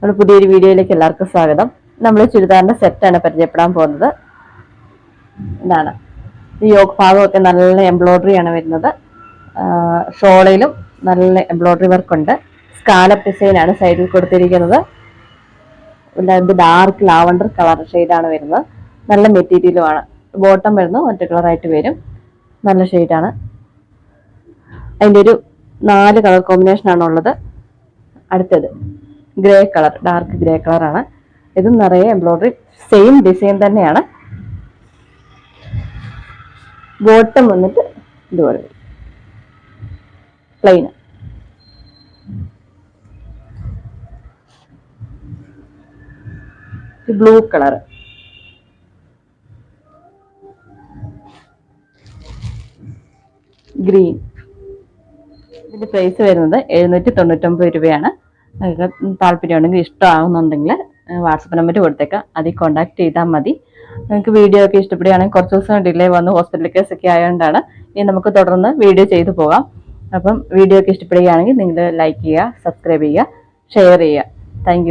നമ്മുടെ പുതിയൊരു വീഡിയോയിലേക്ക് എല്ലാവർക്കും സ്വാഗതം. നമ്മൾ ചുരിദാറിന്റെ സെറ്റാണ് പരിചയപ്പെടാൻ പോകുന്നത്. ഇതാണ് ഈ യോക്ക് ഭാഗമൊക്കെ നല്ല എംബ്രോയിഡറി ആണ് വരുന്നത്. ഷോളയിലും നല്ല എംബ്രോയിഡറി വർക്ക് ഉണ്ട്. സ്കാലപ്പ് ഡിസൈൻ ആണ് സൈഡിൽ കൊടുത്തിരിക്കുന്നത്. ഇത് ഡാർക്ക് ലാവണ്ടർ കളർ ഷെയ്ഡാണ് വരുന്നത്. നല്ല മെറ്റീരിയലുമാണ്. ബോട്ടം വരുന്നത് ഒറ്റ കളറായിട്ട് വരും. നല്ല ഷെയ്ഡാണ്. അതിൻ്റെ ഒരു 4 കളർ കോമ്പിനേഷൻ ആണ് ഉള്ളത്. അടുത്തത് ഗ്രേ കളർ, ഡാർക്ക് ഗ്രേ കളറാണ്. ഇതും നിറയെ എംബ്രോയിഡറി, സെയിം ഡിസൈൻ തന്നെയാണ്. ബോട്ടം വന്നിട്ട് ഇതുപോലെ പ്ലെയിൻ. Blue colour, green. ഇതിന്റെ പ്രൈസ് വരുന്നത് 799 രൂപയാണ്. നിങ്ങൾക്ക് താല്പര്യമുണ്ടെങ്കിൽ ഇഷ്ടമാകുന്നുണ്ടെങ്കിൽ വാട്സപ്പ് നമ്പർ കൊടുത്തേക്കാം, അതിൽ കോൺടാക്ട് ചെയ്താൽ മതി. നിങ്ങൾക്ക് വീഡിയോ ഒക്കെ ഇഷ്ടപ്പെടുകയാണെങ്കിൽ കുറച്ച് ദിവസം ഡിലേ വന്നു, ഹോസ്പിറ്റൽ കേസൊക്കെ ആയതുകൊണ്ടാണ്. ഇനി നമുക്ക് തുടർന്ന് വീഡിയോ ചെയ്തു പോകാം. അപ്പം വീഡിയോ ഒക്കെ ഇഷ്ടപ്പെടുകയാണെങ്കിൽ നിങ്ങൾ ലൈക്ക് ചെയ്യുക, സബ്സ്ക്രൈബ് ചെയ്യുക, ഷെയർ ചെയ്യുക. താങ്ക്